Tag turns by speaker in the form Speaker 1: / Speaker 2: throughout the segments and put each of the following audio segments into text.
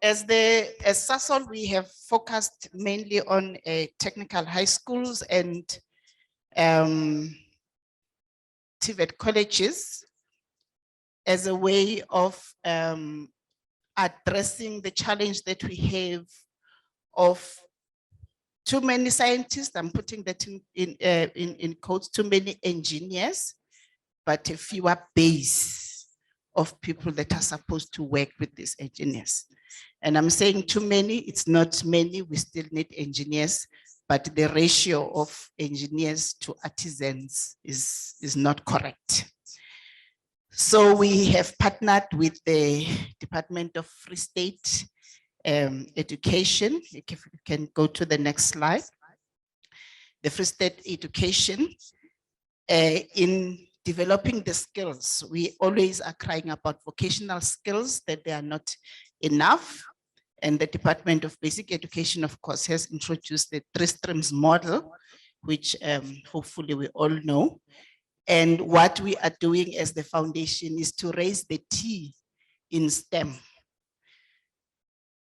Speaker 1: As Sasol, we have focused mainly on technical high schools and TVET colleges as a way of addressing the challenge that we have of too many scientists. I'm putting that in quotes, too many engineers, but a fewer base of people that are supposed to work with these engineers. And I'm saying too many, it's not many, we still need engineers, but the ratio of engineers to artisans is not correct. So we have partnered with the Department of Free State Education. If you can go to the next slide. The Free State Education in developing the skills. We always are crying about vocational skills, that they are not enough. And the Department of Basic Education, of course, has introduced the 3 streams model, which hopefully we all know. And what we are doing as the foundation is to raise the T in STEM,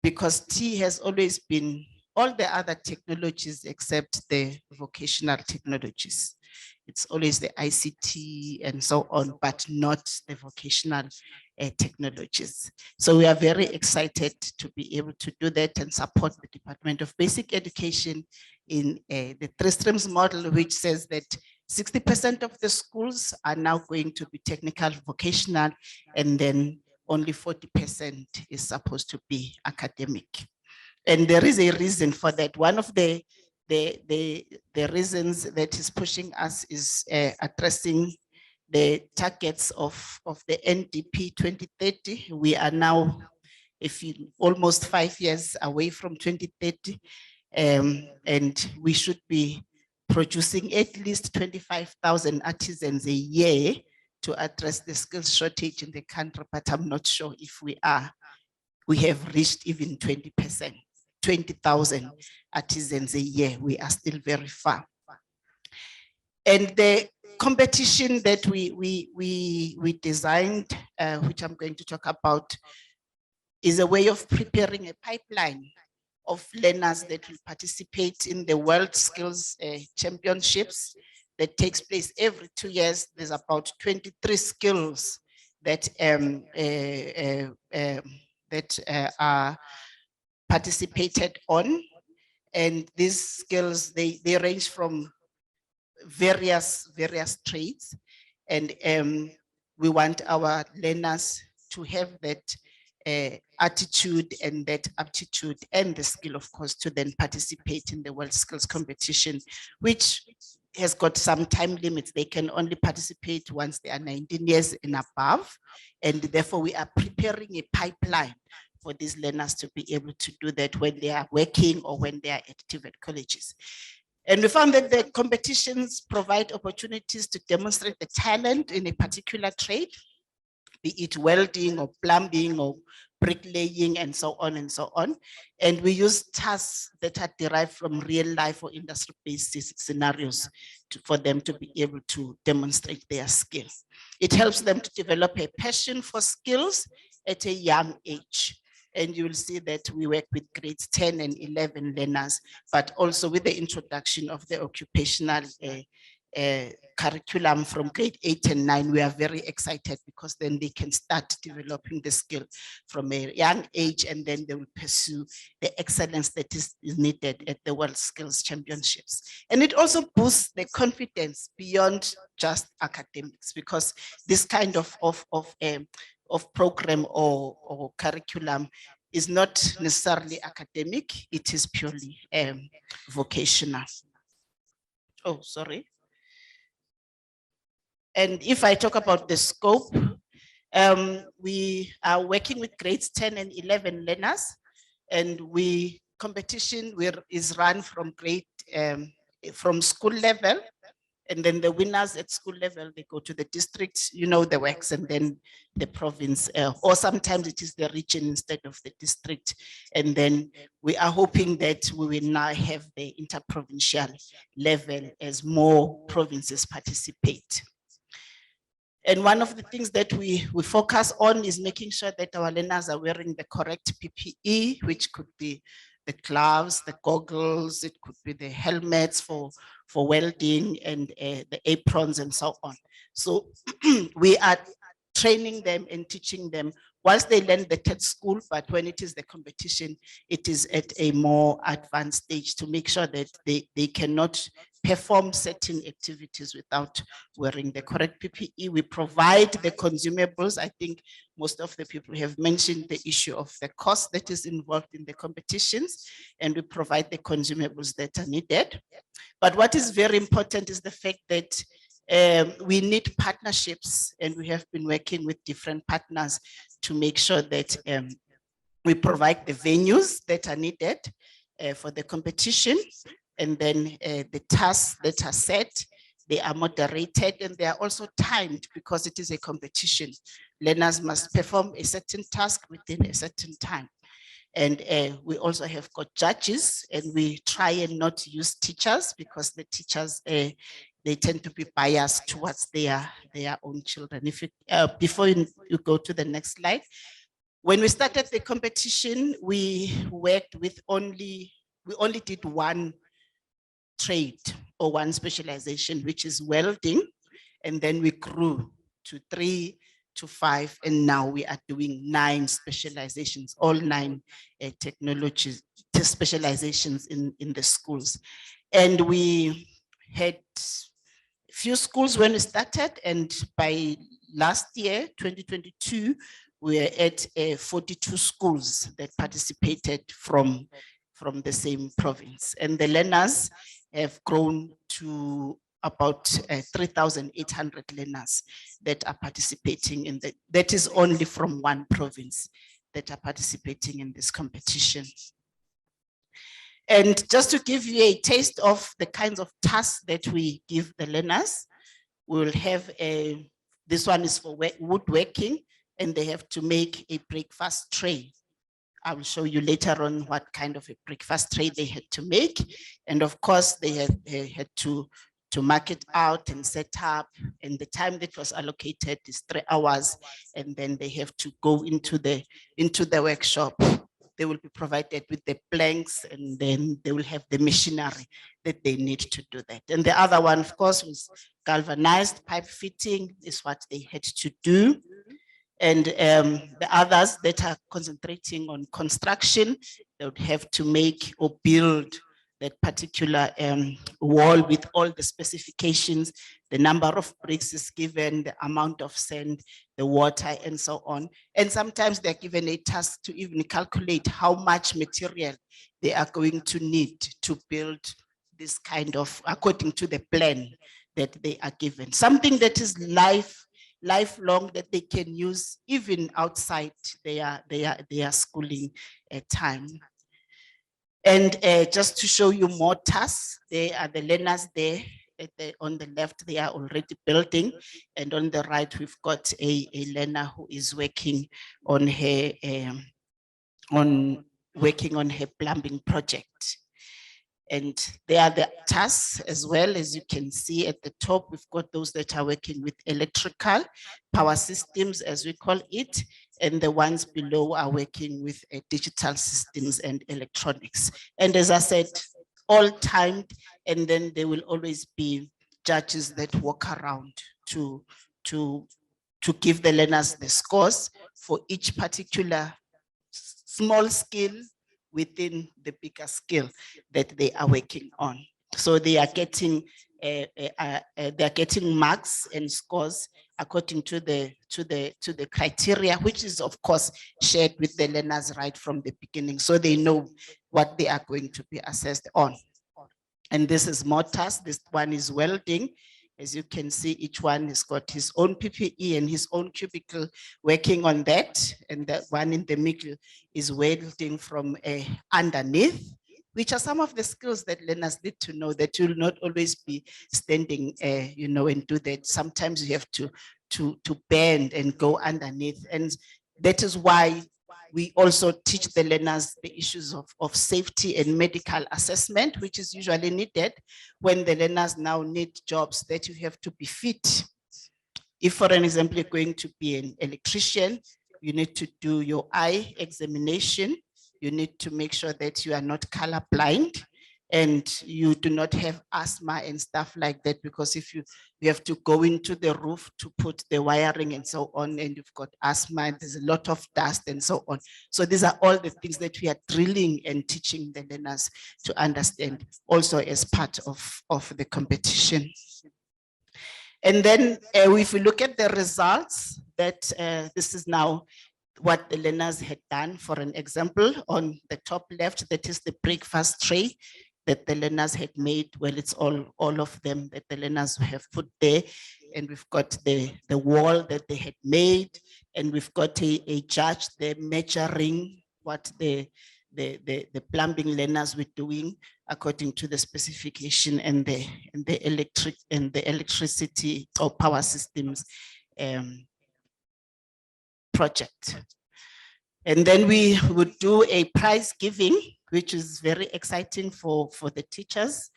Speaker 1: because T has always been all the other technologies except the vocational technologies. It's always the ICT and so on, but not the vocational technologies. So we are very excited to be able to do that and support the Department of Basic Education in the 3 streams model, which says that 60% of the schools are now going to be technical vocational, and then only 40% is supposed to be academic. And there is a reason for that. One of the reasons that is pushing us is addressing the targets of the NDP 2030. We are now almost 5 years away from 2030, and we should be producing at least 25,000 artisans a year to address the skills shortage in the country, but I'm not sure if we have reached even 20%, 20,000 artisans a year. We are still very far. And the competition that we designed, which I'm going to talk about, is a way of preparing a pipeline of learners that will participate in the World Skills Championships that takes place every 2 years. There's about 23 skills that are participated on, and these skills they range from various trades, and we want our learners to have that attitude and that aptitude and the skill, of course, to then participate in the World Skills Competition, which has got some time limits. They can only participate once they are 19 years and above, and therefore we are preparing a pipeline for these learners to be able to do that when they are working or when they are at TVET colleges. And we found that the competitions provide opportunities to demonstrate the talent in a particular trade, be it welding or plumbing or bricklaying and so on and so on. And we use tasks that are derived from real life or industry-based scenarios for them to be able to demonstrate their skills. It helps them to develop a passion for skills at a young age. And you will see that we work with grades 10 and 11 learners, but also with the introduction of the occupational curriculum from grade 8 and 9, we are very excited, because then they can start developing the skill from a young age, and then they will pursue the excellence that is needed at the World Skills Championships. And it also boosts the confidence beyond just academics, because this kind of program or curriculum is not necessarily academic, it is purely vocational. Oh, sorry. And if I talk about the scope, we are working with grades 10 and 11 learners, and competition is run from from school level, and then the winners at school level, they go to the district, the works, and then the province, or sometimes it is the region instead of the district. And then we are hoping that we will now have the interprovincial level as more provinces participate. And one of the things that we focus on is making sure that our learners are wearing the correct PPE, which could be the gloves, the goggles, it could be the helmets for welding, and the aprons and so on. So we are training them and teaching them whilst they learn that at school, but when it is the competition, it is at a more advanced stage to make sure that they cannot perform certain activities without wearing the correct PPE. We provide the consumables. I think most of the people have mentioned the issue of the cost that is involved in the competitions, and we provide the consumables that are needed. But what is very important is the fact that we need partnerships, and we have been working with different partners to make sure that we provide the venues that are needed for the competition, and then the tasks that are set, they are moderated, and they are also timed because it is a competition. Learners must perform a certain task within a certain time. And we also have got judges, and we try and not use teachers because the teachers, they tend to be biased towards their own children. If you, before you go to the next slide, when we started the competition, we worked with we only did one trade or one specialization, which is welding. And then we grew to 3 to 5, and now we are doing 9 specializations, all 9 technologies, specializations in the schools. And we had few schools when we started, and by last year, 2022, we were at 42 schools that participated from the same province. And the learners have grown to about 3,800 learners that are participating in that is only from one province that are participating in this competition. And just to give you a taste of the kinds of tasks that we give the learners, we'll have this one is for woodworking, and they have to make a breakfast tray. I will show you later on what kind of a breakfast tray they had to make. And of course, they had to mark it out and set up, and the time that was allocated is 3 hours, and then they have to go into the workshop. They will be provided with the blanks, and then they will have the machinery that they need to do that. And the other one, of course, was galvanized pipe fitting is what they had to do. And the others that are concentrating on construction, they would have to make or build that particular wall with all the specifications, the number of bricks is given, the amount of sand, the water, and so on. And sometimes they're given a task to even calculate how much material they are going to need to build this kind of, according to the plan that they are given. Something that is lifelong, that they can use even outside their schooling time. And just to show you more tasks, they are the learners there. On the left, they are already building, and on the right, we've got a learner who is working on her plumbing project. And there are the tasks as well. As you can see at the top, we've got those that are working with electrical power systems, as we call it, and the ones below are working with digital systems and electronics. And as I said, all timed, and then there will always be judges that walk around to give the learners the scores for each particular small skill within the bigger skill that they are working on. So they are getting marks and scores according to the criteria, which is of course shared with the learners right from the beginning, so they know what they are going to be assessed on. And this is more tasks. This one is welding. As you can see, each one has got his own PPE and his own cubicle working on that. And that one in the middle is welding from underneath, which are some of the skills that learners need to know, that you'll not always be standing, and do that. Sometimes you have to bend and go underneath. And that is why we also teach the learners the issues of safety and medical assessment, which is usually needed when the learners now need jobs that you have to be fit. If, for an example, you're going to be an electrician, you need to do your eye examination. You need to make sure that you are not colorblind and you do not have asthma and stuff like that, because if you have to go into the roof to put the wiring and so on, and you've got asthma and there's a lot of dust and so on. So these are all the things that we are drilling and teaching the learners to understand also as part of the competition. And then if we look at the results, that this is now what the learners had done. For an example, on the top left, that is the breakfast tray that the learners had made. Well, it's all of them that the learners have put there. And we've got the wall that they had made, and we've got a judge there measuring what the plumbing learners were doing according to the specification and the electricity or power systems project. And then we would do a prize giving, which is very exciting for the teachers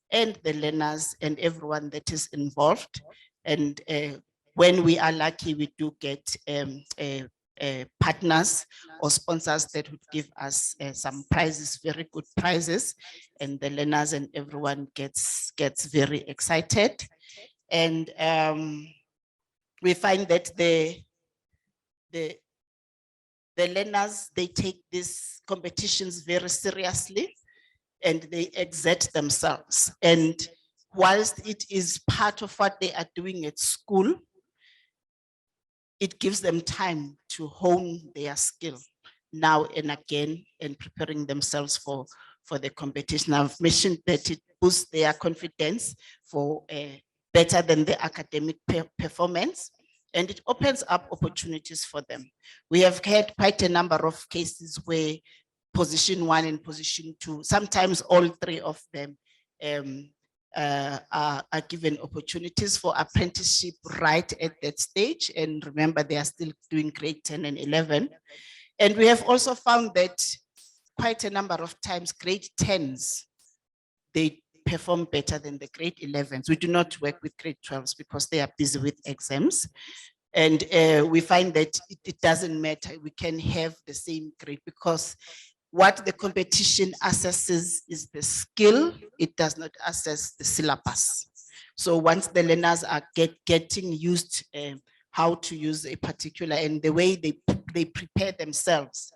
Speaker 1: and the learners and everyone that is involved. And when we are lucky, we do get partners or sponsors that would give us some prizes, very good prizes, and the learners and everyone gets very excited. And we find that the learners, they take these competitions very seriously and they exert themselves. And whilst it is part of what they are doing at school, it gives them time to hone their skill now and again and preparing themselves for the competition. I've mentioned that it boosts their confidence for better than the academic performance, and it opens up opportunities for them. We have had quite a number of cases where position 1 and position 2, sometimes all 3 of them are given opportunities for apprenticeship right at that stage. And remember, they are still doing grade 10 and 11. And we have also found that quite a number of times grade 10s, they perform better than the grade 11s. We do not work with grade 12s because they are busy with exams. And we find that it doesn't matter. We can have the same grade because what the competition assesses is the skill. It does not assess the syllabus. So once the learners are getting used how to use a particular, and the way they prepare themselves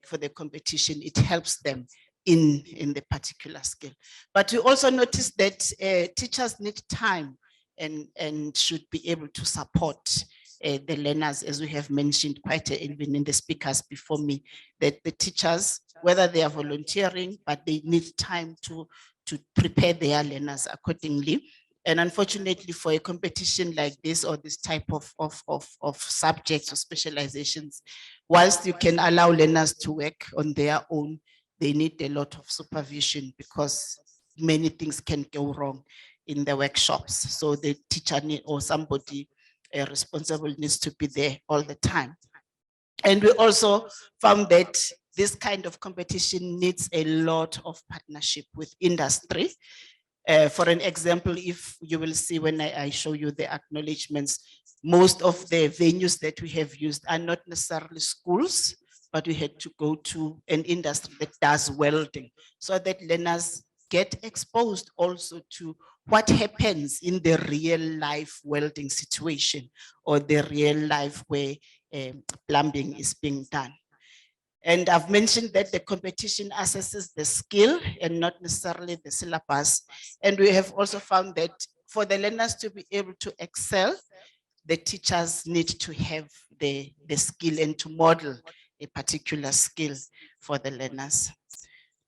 Speaker 1: for the competition, it helps them in the particular skill. But we also notice that teachers need time and should be able to support the learners, as we have mentioned quite even in the speakers before me, that the teachers, whether they are volunteering, but they need time to prepare their learners accordingly. And unfortunately, for a competition like this or this type of subjects or specializations, whilst you can allow learners to work on their own, they need a lot of supervision because many things can go wrong in the workshops. So the teacher or somebody responsible needs to be there all the time. And we also found that this kind of competition needs a lot of partnership with industry. For an example, if you will see when I show you the acknowledgements, most of the venues that we have used are not necessarily schools, but we had to go to an industry that does welding so that learners get exposed also to what happens in the real life welding situation or the real life where plumbing is being done. And I've mentioned that the competition assesses the skill and not necessarily the syllabus. And we have also found that for the learners to be able to excel, the teachers need to have the skill and to model a particular skill for the learners.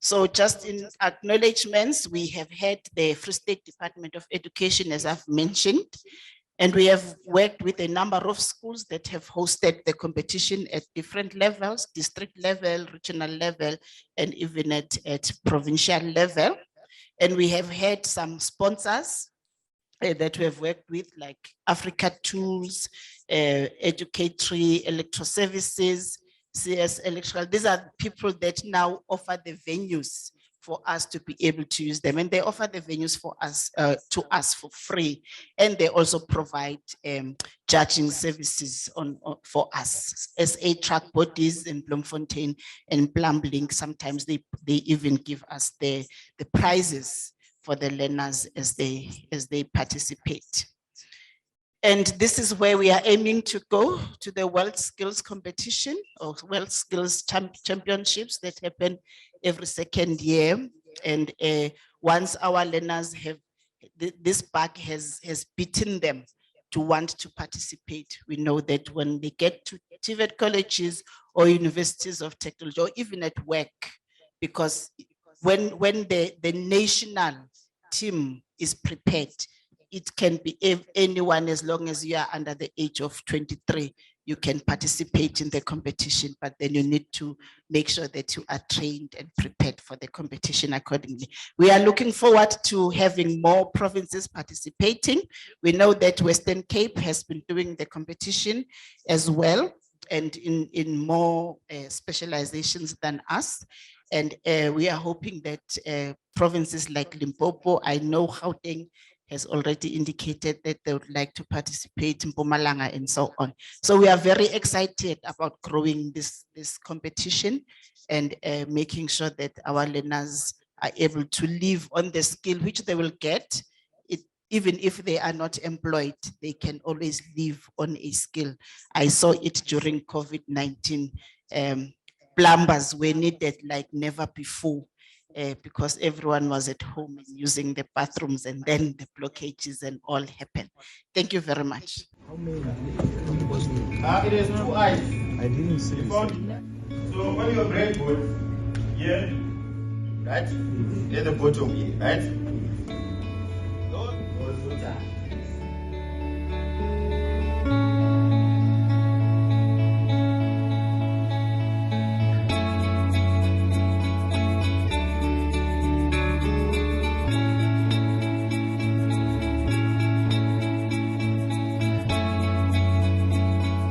Speaker 1: So just in acknowledgements, we have had the Free State Department of Education, as I've mentioned, and we have worked with a number of schools that have hosted the competition at different levels, district level, regional level, and even at provincial level. And we have had some sponsors that we have worked with, like Africa Tools, Educatory, Electro Services, CS Electrical. These are people that now offer the venues for us to be able to use them. And they offer the venues for us, to us for free. And they also provide judging services for us. SA track bodies in Bloemfontein and Plumbling, sometimes they even give us the prizes for the learners as they participate. And this is where we are aiming to go to the World Skills Competition or World Skills Championships that happen every second year. And once our learners have, this bug has beaten them to want to participate, we know that when they get to TVET colleges or universities of technology, or even at work, because when the national team is prepared, it can be anyone, as long as you are under the age of 23, you can participate in the competition, but then you need to make sure that you are trained and prepared for the competition accordingly. We are looking forward to having more provinces participating. We know that Western Cape has been doing the competition as well, and in more specializations than us. And we are hoping that provinces like Limpopo, I know Gauteng has already indicated that they would like to participate in Mpumalanga and so on. So we are very excited about growing this competition and making sure that our learners are able to live on the skill which they will get. Even if they are not employed, they can always live on a skill. I saw it during COVID-19. Plumbers were needed like never before. Because everyone was at home and using the bathrooms, and then the blockages and all happened. Thank you very much.
Speaker 2: How many?
Speaker 3: It has 2 eyes.
Speaker 2: I didn't see it.
Speaker 3: So on your breadboard, here, right? At the bottom, right? Those are